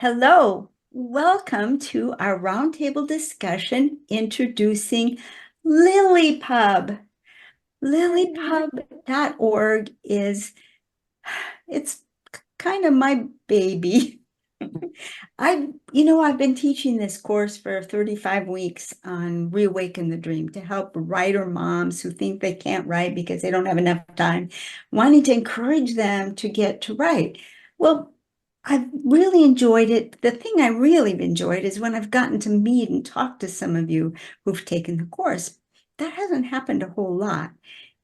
Hello, welcome to our roundtable discussion introducing LiLLiPub. LiLLiPub.org it's kind of my baby. I've been teaching this course for 35 weeks on Reawaken the Dream to help writer moms who think they can't write because they don't have enough time, wanting to encourage them to get to write. Well, I've really enjoyed it. The thing I really enjoyed is when I've gotten to meet and talk to some of you who've taken the course. That hasn't happened a whole lot,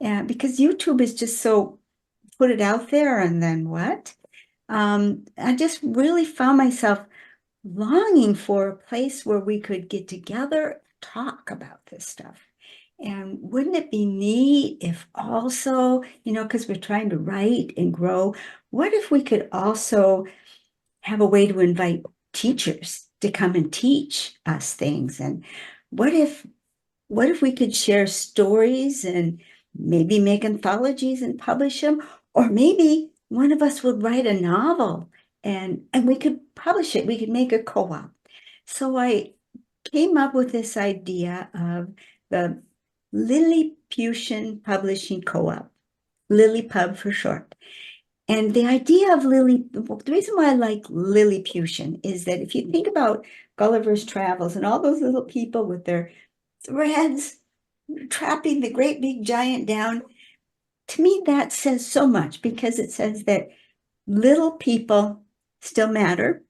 because YouTube is just so put it out there and then what? I just really found myself longing for a place where we could get together, talk about this stuff. And wouldn't it be neat if also, because we're trying to write and grow, what if we could also have a way to invite teachers to come and teach us things? And what if we could share stories and maybe make anthologies and publish them? Or maybe one of us would write a novel and we could publish it. We could make a co-op. So I came up with this idea of the Lilliputian Publishing Co-op, LiLLiPub for short. And the idea of the reason why I like Lilliputian is that if you think about Gulliver's Travels and all those little people with their threads trapping the great big giant down, to me that says so much because it says that little people still matter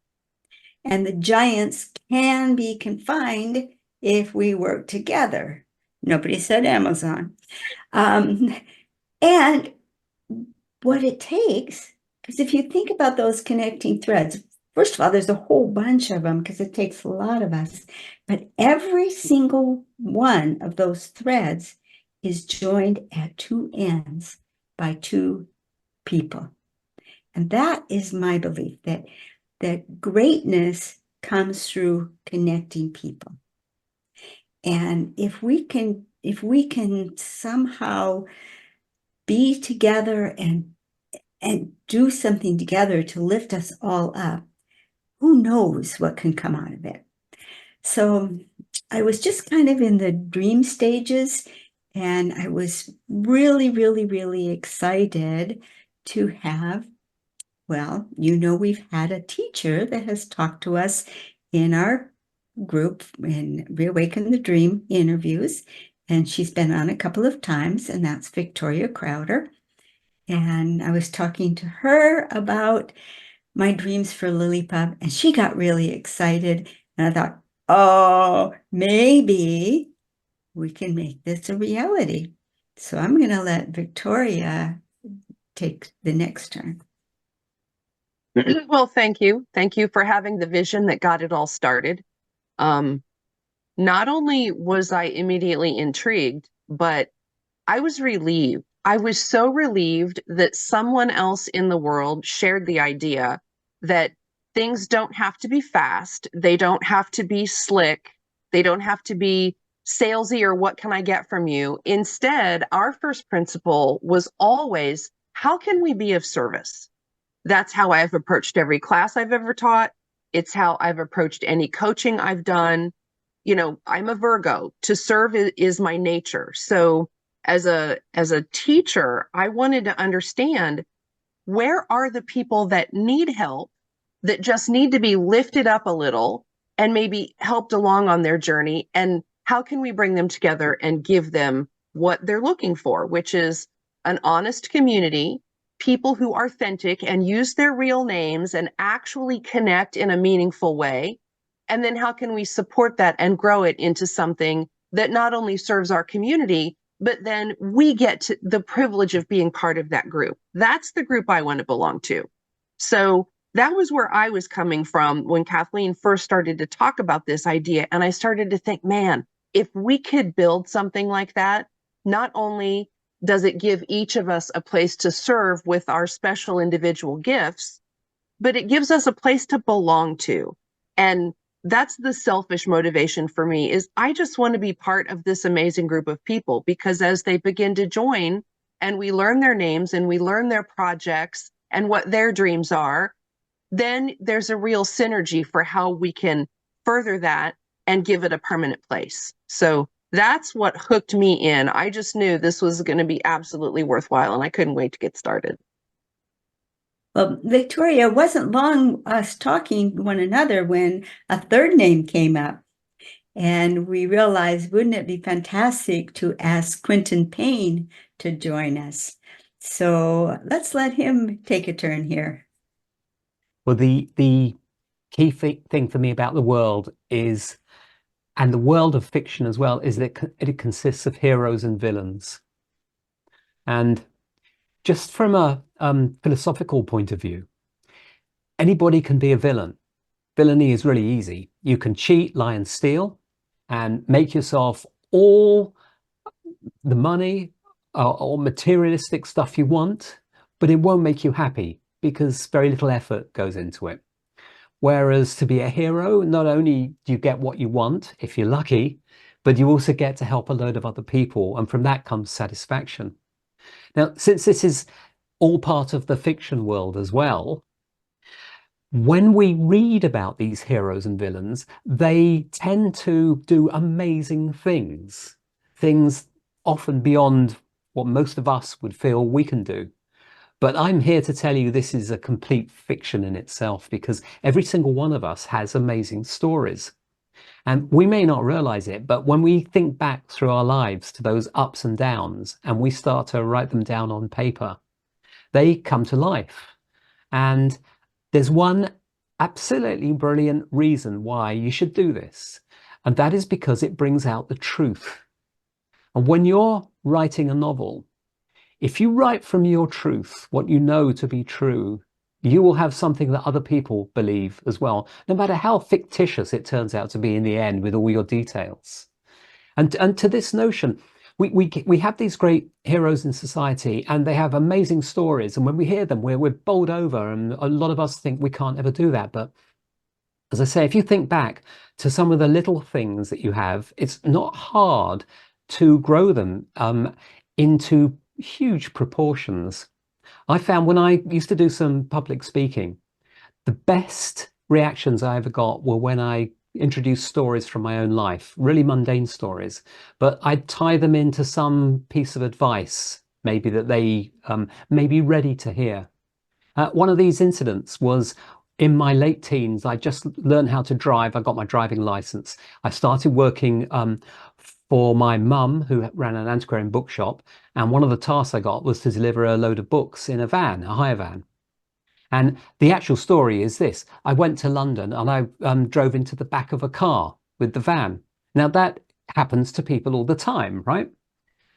and the giants can be confined if we work together. Nobody said Amazon. And what it takes, because if you think about those connecting threads, first of all, there's a whole bunch of them because it takes a lot of us, but every single one of those threads is joined at two ends by two people. And that is my belief, that greatness comes through connecting people. And if we can somehow be together and do something together to lift us all up, who knows what can come out of it. So I was just kind of in the dream stages, and I was really, really, really excited to have, well, we've had a teacher that has talked to us in our group in Reawaken the Dream interviews, and she's been on a couple of times, and that's Victoria Crowder. And I was talking to her about my dreams for LiLLiPub, and she got really excited. And I thought, oh, maybe we can make this a reality. So I'm going to let Victoria take the next turn. Well, thank you. Thank you for having the vision that got it all started. Not only was I immediately intrigued, but I was relieved. I was so relieved that someone else in the world shared the idea that things don't have to be fast. They don't have to be slick. They don't have to be salesy or what can I get from you? Instead, our first principle was always, how can we be of service? That's how I've approached every class I've ever taught. It's how I've approached any coaching I've done. I'm a Virgo. To serve is my nature. So as a teacher, I wanted to understand, where are the people that need help, that just need to be lifted up a little and maybe helped along on their journey, and how can we bring them together and give them what they're looking for, which is an honest community, people who are authentic and use their real names and actually connect in a meaningful way. And then how can we support that and grow it into something that not only serves our community, but then we get to the privilege of being part of that group. That's the group I want to belong to. So that was where I was coming from when Kathleen first started to talk about this idea. And I started to think, man, if we could build something like that, not only does it give each of us a place to serve with our special individual gifts, but it gives us a place to belong to. And that's the selfish motivation for me, is I just want to be part of this amazing group of people, because as they begin to join and we learn their names and we learn their projects and what their dreams are, then there's a real synergy for how we can further that and give it a permanent place. So that's what hooked me in. I just knew this was going to be absolutely worthwhile, and I couldn't wait to get started. Well, Victoria, it wasn't long us talking to one another when a third name came up. And we realized, wouldn't it be fantastic to ask Quentin Payne to join us? So let's let him take a turn here. Well, the key thing for me about the world is, and the world of fiction as well, is that it consists of heroes and villains. And just from a philosophical point of view, anybody can be a villain. Villainy is really easy. You can cheat, lie, and steal, and make yourself all the money or materialistic stuff you want, but it won't make you happy because very little effort goes into it. Whereas to be a hero, not only do you get what you want, if you're lucky, but you also get to help a load of other people. And from that comes satisfaction. Now, since this is all part of the fiction world as well, when we read about these heroes and villains, they tend to do amazing things, things often beyond what most of us would feel we can do. But I'm here to tell you this is a complete fiction in itself, because every single one of us has amazing stories. And we may not realize it, but when we think back through our lives to those ups and downs and we start to write them down on paper, they come to life. And there's one absolutely brilliant reason why you should do this. And that is because it brings out the truth. And when you're writing a novel, if you write from your truth, what you know to be true, you will have something that other people believe as well, no matter how fictitious it turns out to be in the end with all your details. And to this notion, we have these great heroes in society and they have amazing stories. And when we hear them, we're bowled over. And a lot of us think we can't ever do that. But as I say, if you think back to some of the little things that you have, it's not hard to grow them into huge proportions. I found when I used to do some public speaking, the best reactions I ever got were when I introduced stories from my own life, really mundane stories, but I'd tie them into some piece of advice, maybe that they may be ready to hear. One of these incidents was in my late teens. I just learned how to drive. I got my driving license. I started working for my mum, who ran an antiquarian bookshop. And one of the tasks I got was to deliver a load of books in a van, a hire van. And the actual story is this. I went to London and I drove into the back of a car with the van. Now that happens to people all the time, right?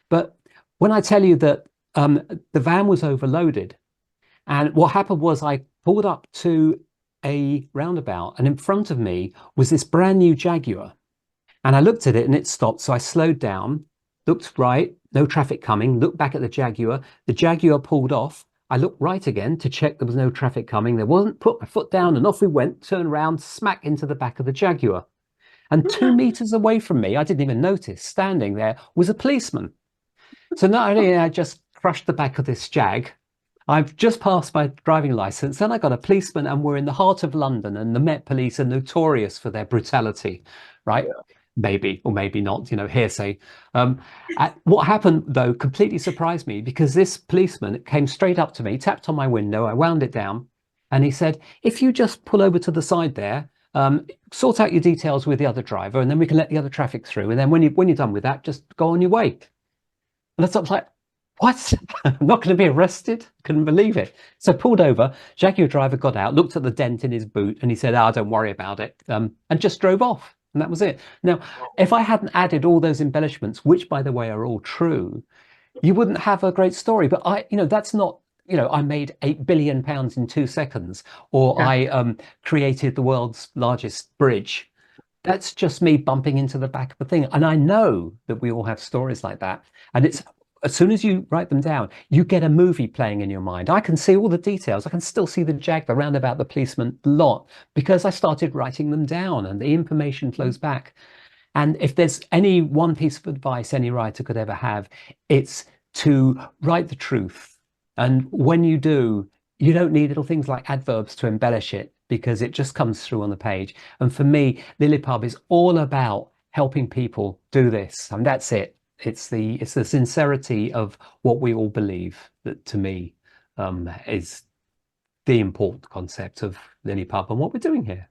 But when I tell you that the van was overloaded, and what happened was I pulled up to a roundabout and in front of me was this brand new Jaguar. And I looked at it and it stopped. So I slowed down, looked right, no traffic coming, looked back at the Jaguar. The Jaguar pulled off. I looked right again to check there was no traffic coming. There wasn't, put my foot down and off we went, turned around, smack into the back of the Jaguar. And 2 meters away from me, I didn't even notice, standing there was a policeman. So not only did I just crushed the back of this Jag, I've just passed my driving license, then I got a policeman, and we're in the heart of London, and the Met Police are notorious for their brutality, right? Yeah. Maybe or maybe not, hearsay. What happened, though, completely surprised me, because this policeman came straight up to me, tapped on my window, I wound it down, and he said, if you just pull over to the side there, sort out your details with the other driver, and then we can let the other traffic through. And then when you're done with that, just go on your way. And I was like, what? I'm not going to be arrested? Couldn't believe it. So I pulled over, Jaguar driver got out, looked at the dent in his boot, and he said, don't worry about it, and just drove off. And that was it. Now, if I hadn't added all those embellishments, which, by the way, are all true, you wouldn't have a great story. But that's not, I made £8 billion in 2 seconds, or yeah. I created the world's largest bridge. That's just me bumping into the back of the thing. And I know that we all have stories like that. And it's, as soon as you write them down, you get a movie playing in your mind. I can see all the details. I can still see the Jag, the roundabout, the policeman, a lot, because I started writing them down and the information flows back. And if there's any one piece of advice any writer could ever have, it's to write the truth. And when you do, you don't need little things like adverbs to embellish it because it just comes through on the page. And for me, LiLLiPub is all about helping people do this, and that's it. It's the sincerity of what we all believe that, to me, is the important concept of LiLLiPub and what we're doing here.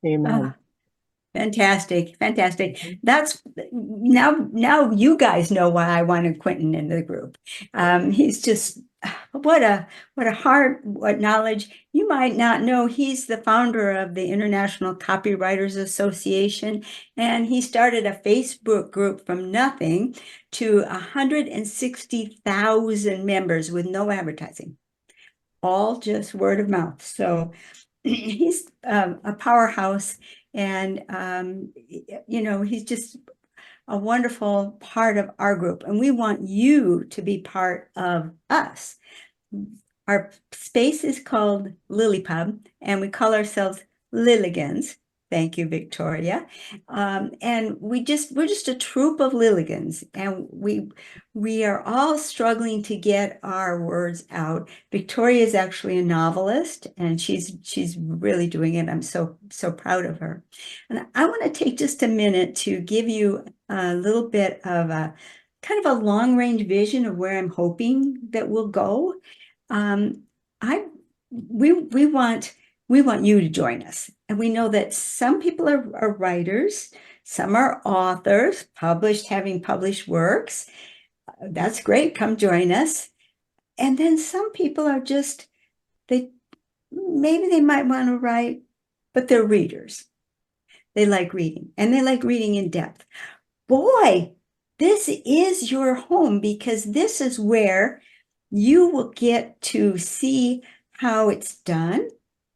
Amen. Ah, fantastic, fantastic. That's now you guys know why I wanted Quentin in the group. He's just what a heart, what knowledge. You might not know he's the founder of the International Copywriters Association, and he started a Facebook group from nothing to 160,000 members with no advertising, all just word of mouth. So he's a powerhouse, and he's just a wonderful part of our group, and we want you to be part of us. Our space is called LiLLiPub, and we call ourselves Lilligans. Thank you, Victoria. And we're just a troop of Lilligans, and we are all struggling to get our words out. Victoria is actually a novelist, and she's really doing it. I'm so proud of her. And I want to take just a minute to give you a little bit of a kind of a long-range vision of where I'm hoping that we'll go. We want you to join us. And we know that some people are writers, some are authors, having published works. That's great. Come join us. And then some people are just, maybe they might want to write, but they're readers. They like reading, and they like reading in depth. Boy, this is your home, because this is where you will get to see how it's done.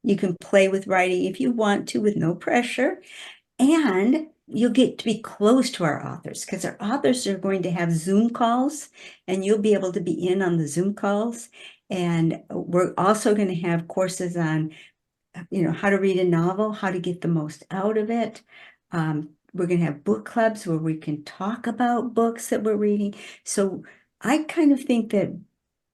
You can play with writing if you want to, with no pressure. And you'll get to be close to our authors, because our authors are going to have Zoom calls, and you'll be able to be in on the Zoom calls. And we're also going to have courses on, how to read a novel, how to get the most out of it. We're going to have book clubs where we can talk about books that we're reading. So I kind of think that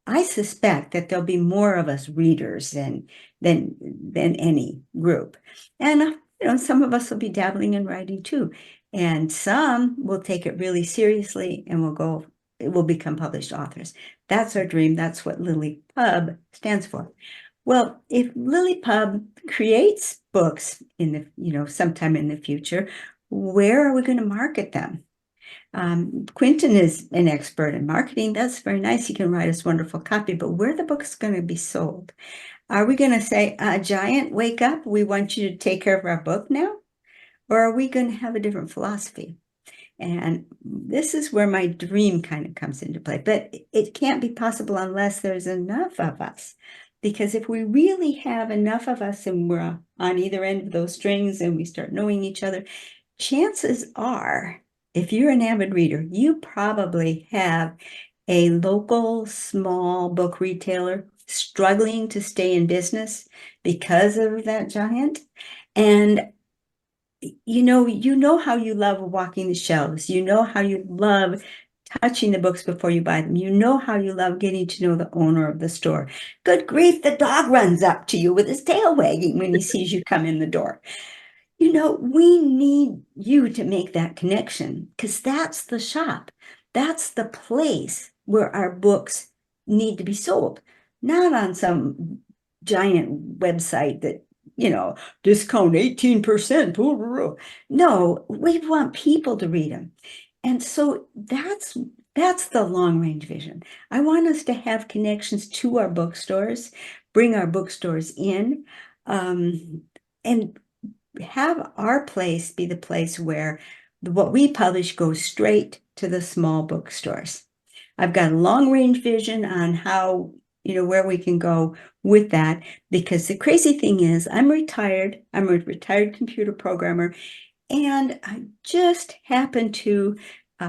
I suspect that there'll be more of us readers than any group. And some of us will be dabbling in writing too. And some will take it really seriously and will become published authors. That's our dream. That's what LiLLiPub stands for. Well, if LiLLiPub creates books in the, sometime in the future, where are we going to market them? Quentin is an expert in marketing. That's very nice. He can write us wonderful copy, but where are the books going to be sold? Are we going to say, Giant, wake up, we want you to take care of our book now? Or are we going to have a different philosophy? And this is where my dream kind of comes into play. But it can't be possible unless there's enough of us. Because if we really have enough of us and we're on either end of those strings and we start knowing each other, chances are, if you're an avid reader, you probably have a local small book retailer struggling to stay in business because of that giant. And you know how you love walking the shelves. You know how you love touching the books before you buy them. You know how you love getting to know the owner of the store. Good grief, the dog runs up to you with his tail wagging when he sees you come in the door. We need you to make that connection, because that's the shop. That's the place where our books need to be sold, not on some giant website that, discount 18%. No, we want people to read them. And so that's the long range vision. I want us to have connections to our bookstores, bring our bookstores in, and have our place be the place where what we publish goes straight to the small bookstores. I've got a long range vision on how, where we can go with that, because the crazy thing is I'm retired. I'm a retired computer programmer, and I just happen to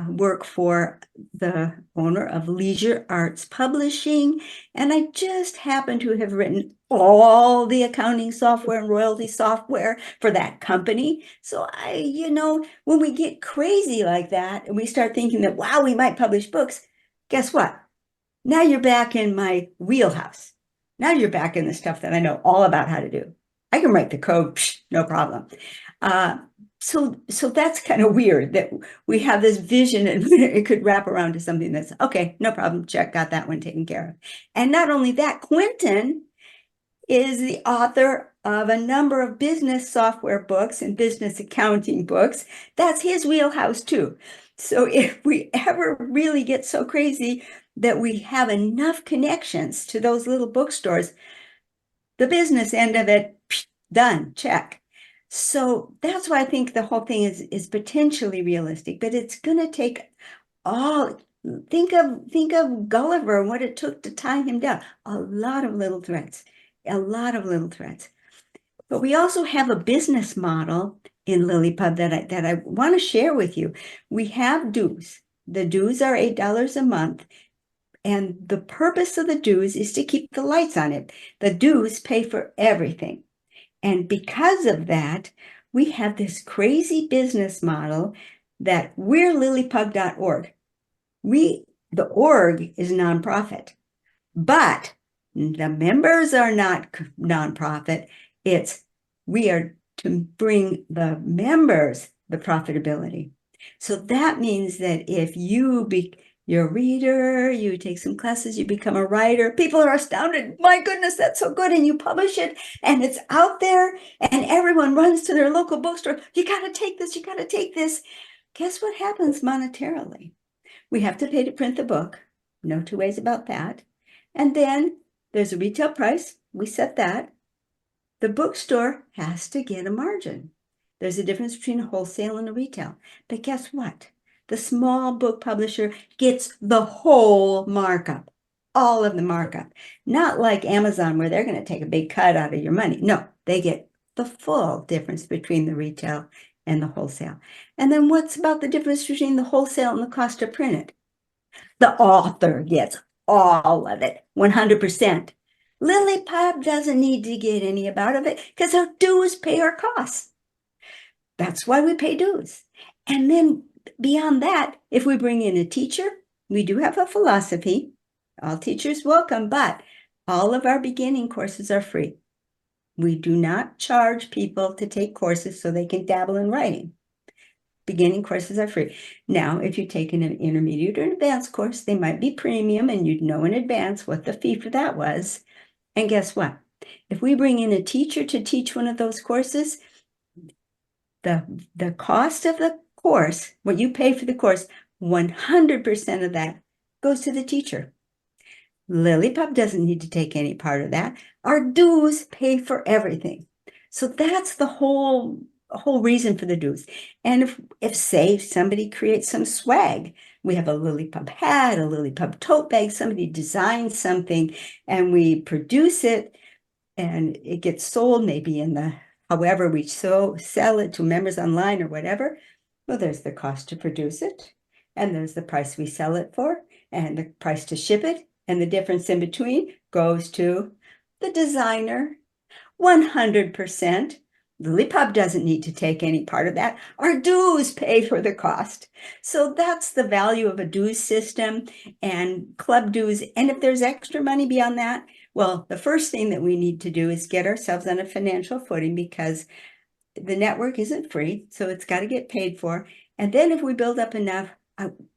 work for the owner of Leisure Arts Publishing, and I just happen to have written all the accounting software and royalty software for that company. So when we get crazy like that and we start thinking that, wow, we might publish books, guess what? Now you're back in my wheelhouse. Now you're back in the stuff that I know all about how to do. I can write the code, psh, no problem. So that's kind of weird that we have this vision and it could wrap around to something that's okay, no problem, check, got that one taken care of. And not only that, Quentin is the author of a number of business software books and business accounting books. That's his wheelhouse too. So if we ever really get so crazy that we have enough connections to those little bookstores, the business end of it, done, check. So that's why I think the whole thing is potentially realistic, but it's going to take all, think of Gulliver and what it took to tie him down. A lot of little threads, a lot of little threads. But we also have a business model in LiLLiPub that I want to share with you. We have dues. The dues are $8 a month. And the purpose of the dues is to keep the lights on it. The dues pay for everything. And because of that, we have this crazy business model that we're LiLLiPub.org. The org is nonprofit, but the members are not nonprofit. We are to bring the members the profitability. So that means that if you're a reader, you take some classes, you become a writer, people are astounded. My goodness, that's so good. And you publish it and it's out there and everyone runs to their local bookstore. You got to take this. You got to take this. Guess what happens monetarily? We have to pay to print the book. No two ways about that. And then there's a retail price. We set that. The bookstore has to get a margin. There's a difference between a wholesale and a retail. But guess what? The small book publisher gets the whole markup, all of the markup. Not like Amazon where they're going to take a big cut out of your money. No, they get the full difference between the retail and the wholesale. And then what's about the difference between the wholesale and the cost to print it? The author gets all of it, 100%. LiLLiPub doesn't need to get any about of it because our dues pay our costs. That's why we pay dues. And then beyond that, if we bring in a teacher, we do have a philosophy. All teachers welcome, but all of our beginning courses are free. We do not charge people to take courses so they can dabble in writing. Beginning courses are free. Now, if you take an intermediate or an advanced course, they might be premium and you'd know in advance what the fee for that was. And guess what? If we bring in a teacher to teach one of those courses, the cost of the course, what you pay for the course, 100% of that goes to the teacher. LiLLiPub doesn't need to take any part of that. Our dues pay for everything. So that's the whole reason for the dues. And if say somebody creates some swag, we have a LiLLiPub hat, a LiLLiPub tote bag, somebody designs something and we produce it and it gets sold maybe however we sell it to members online or whatever. Well, there's the cost to produce it and there's the price we sell it for and the price to ship it. And the difference in between goes to the designer, 100%. LiLLiPub doesn't need to take any part of that. Our dues pay for the cost. So that's the value of a dues system and club dues. And if there's extra money beyond that, well, the first thing that we need to do is get ourselves on a financial footing because the network isn't free. So it's got to get paid for. And then if we build up enough,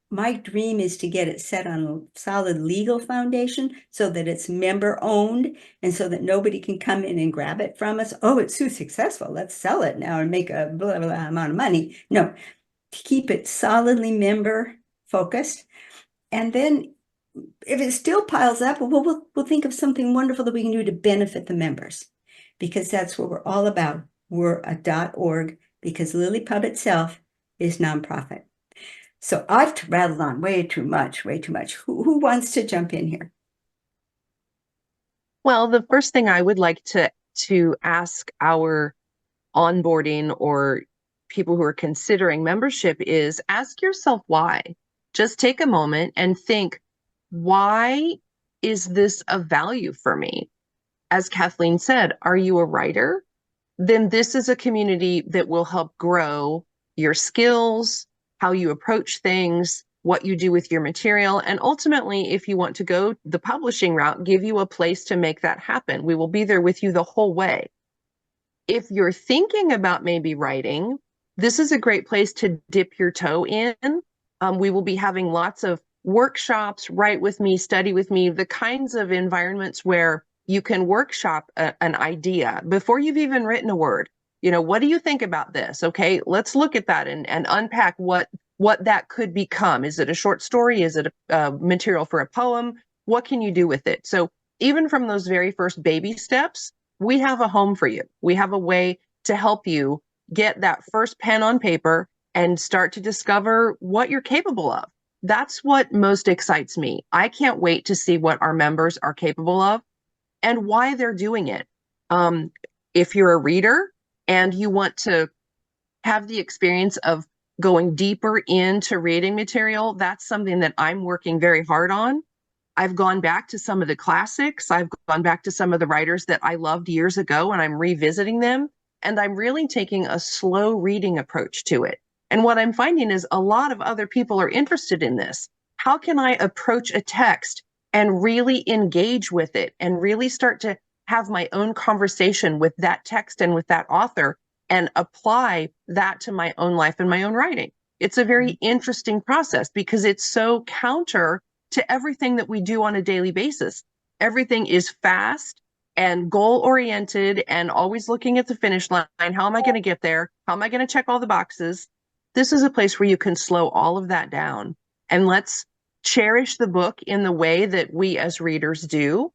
my dream is to get it set on a solid legal foundation so that it's member owned and so that nobody can come in and grab it from us. Oh, it's too successful. Let's sell it now and make a blah, blah, blah amount of money. No, keep it solidly member focused. And then if it still piles up, we'll think of something wonderful that we can do to benefit the members because that's what we're all about. We're a .org because LiLLiPub itself is nonprofit. So I've rattled on way too much. Who wants to jump in here? Well, the first thing I would like to ask our onboarding or people who are considering membership is ask yourself why. Just take a moment and think, why is this of value for me? As Kathleen said, are you a writer? Then this is a community that will help grow your skills, how you approach things, what you do with your material, and ultimately, if you want to go the publishing route, give you a place to make that happen. We will be there with you the whole way. If you're thinking about maybe writing, this is a great place to dip your toe in. We will be having lots of workshops, write with me, study with me, the kinds of environments where you can workshop an idea before you've even written a word. What do you think about this? Okay, let's look at that and unpack what that could become. Is it a short story? Is it a material for a poem? What can you do with it? So even from those very first baby steps, we have a home for you. We have a way to help you get that first pen on paper and start to discover what you're capable of. That's what most excites me. I can't wait to see what our members are capable of and why they're doing it. If you're a reader and you want to have the experience of going deeper into reading material, that's something that I'm working very hard on. I've gone back to some of the classics. I've gone back to some of the writers that I loved years ago, and I'm revisiting them. And I'm really taking a slow reading approach to it. And what I'm finding is a lot of other people are interested in this. How can I approach a text and really engage with it and really start to have my own conversation with that text and with that author and apply that to my own life and my own writing? It's a very interesting process because it's so counter to everything that we do on a daily basis. Everything is fast and goal-oriented and always looking at the finish line. How am I going to get there? How am I going to check all the boxes? This is a place where you can slow all of that down. And let's cherish the book in the way that we as readers do.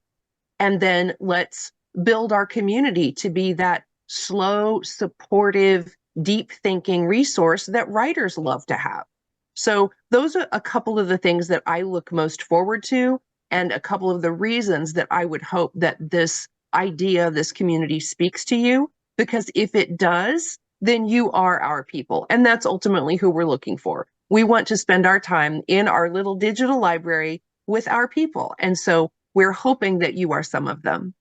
And then let's build our community to be that slow, supportive, deep thinking resource that writers love to have. So those are a couple of the things that I look most forward to, and a couple of the reasons that I would hope that this idea, this community speaks to you, because if it does, then you are our people. And that's ultimately who we're looking for. We want to spend our time in our little digital library with our people. And so we're hoping that you are some of them.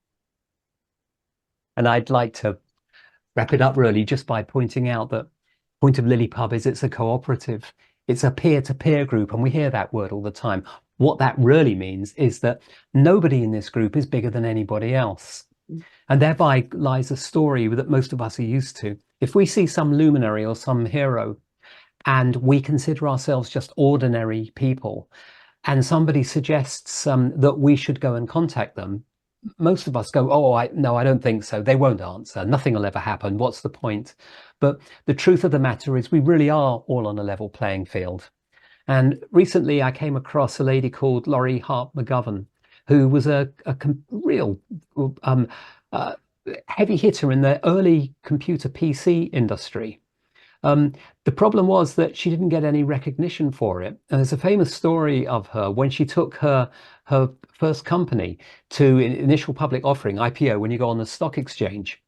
And I'd like to wrap it up really just by pointing out that the point of LiLLiPub is it's a cooperative. It's a peer-to-peer group, and we hear that word all the time. What that really means is that nobody in this group is bigger than anybody else. And thereby lies a story that most of us are used to. If we see some luminary or some hero and we consider ourselves just ordinary people, and somebody suggests that we should go and contact them, most of us go, oh, no, I don't think so. They won't answer. Nothing will ever happen. What's the point? But the truth of the matter is we really are all on a level playing field. And recently I came across a lady called Laurie Hart McGovern, who was a real heavy hitter in the early computer PC industry. The problem was that she didn't get any recognition for it. And there's a famous story of her when she took her first company to an initial public offering, IPO, when you go on the stock exchange.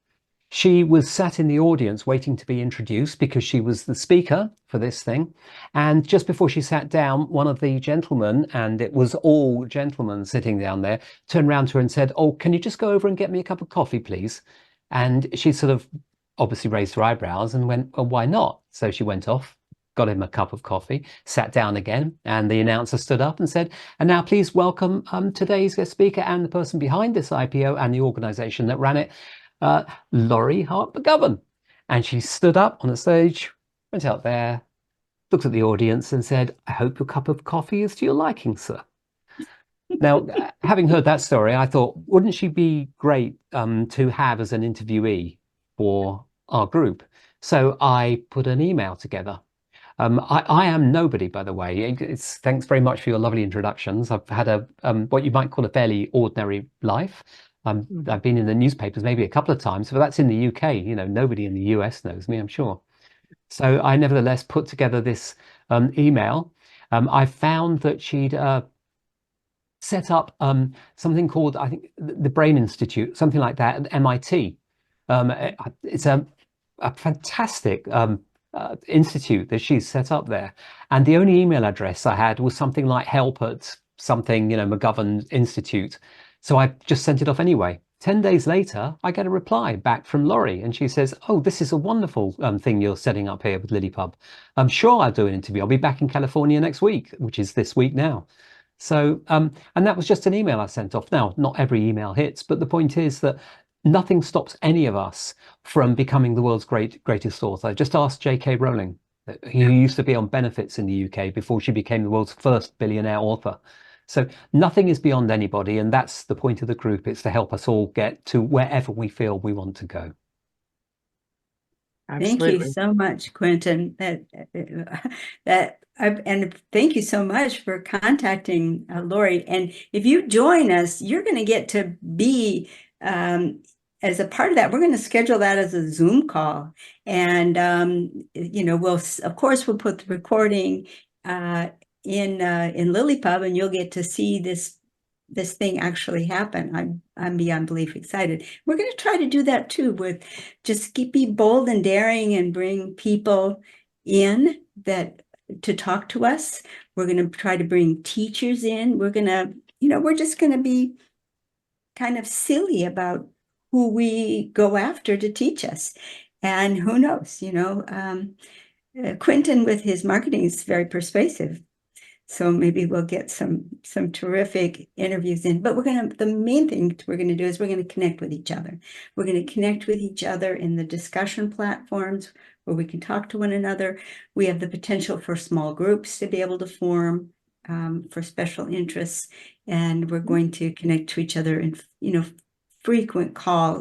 She was sat in the audience waiting to be introduced because she was the speaker for this thing. And just before she sat down, one of the gentlemen, and it was all gentlemen sitting down there, turned around to her and said, oh, can you just go over and get me a cup of coffee, please? And she sort of obviously raised her eyebrows and went, well, why not? So she went off, got him a cup of coffee, sat down again, and the announcer stood up and said, and now please welcome today's guest speaker and the person behind this IPO and the organization that ran it, Laurie Hart McGovern. And she stood up on the stage, went out there, looked at the audience and said, I hope your cup of coffee is to your liking, sir. Now, having heard that story, I thought, wouldn't she be great to have as an interviewee for our group? So I put an email together. I am nobody, by the way. Thanks very much for your lovely introductions. I've had a what you might call a fairly ordinary life. I've been in the newspapers maybe a couple of times, but that's in the UK. You know, nobody in the US knows me, I'm sure. So I nevertheless put together this email. I found that she'd set up something called, I think, the Brain Institute, something like that at MIT. It's a fantastic institute that she's set up there. And the only email address I had was something like help at something, McGovern Institute. So I just sent it off anyway. 10 days later, I get a reply back from Laurie, and she says, "Oh, this is a wonderful thing you're setting up here with LiLLiPub. I'm sure I'll do an interview. I'll be back in California next week," which is this week now. So, and that was just an email I sent off. Now, not every email hits, but the point is that nothing stops any of us from becoming the world's greatest author. Just ask J.K. Rowling, who used to be on benefits in the UK before she became the world's first billionaire author. So nothing is beyond anybody, and that's the point of the group. It's to help us all get to wherever we feel we want to go. Thank you Absolutely. so much, Quentin. And thank you so much for contacting Lori. And if you join us, you're going to get to be as a part of that. We're going to schedule that as a Zoom call, and we'll of course we'll put the recording in LiLLiPub, and you'll get to see this thing actually happen. I'm beyond belief excited. We're going to try to do that too, with just be bold and daring and bring people in that to talk to us. We're going to try to bring teachers in. We're going to, we're just going to be kind of silly about who we go after to teach us. And who knows, Quentin with his marketing is very persuasive. So maybe we'll get some terrific interviews in. But the main thing we're going to do is we're going to connect with each other. We're going to connect with each other in the discussion platforms where we can talk to one another. We have the potential for small groups to be able to form for special interests. And we're going to connect to each other in, frequent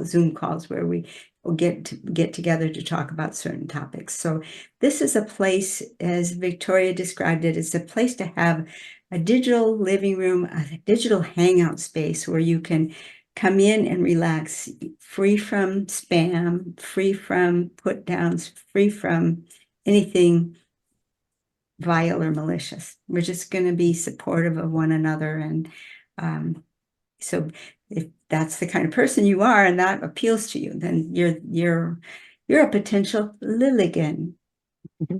Zoom calls where we will get together to talk about certain topics. So this is a place, as Victoria described it, it's a place to have a digital living room, a digital hangout space where you can come in and relax, free from spam, free from put downs, free from anything vile or malicious. We're just going to be supportive of one another. And so if that's the kind of person you are and that appeals to you, then you're a potential Lilligan.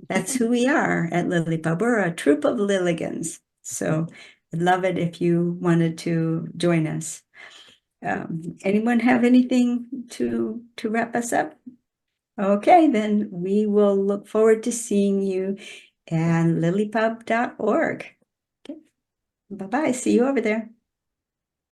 That's who we are at LiLLiPub. We're a troop of Lilligans. So I'd love it if you wanted to join us. Anyone have anything to wrap us up? Okay, then we will look forward to seeing you at lillipub.org. Okay. Bye-bye. See you over there.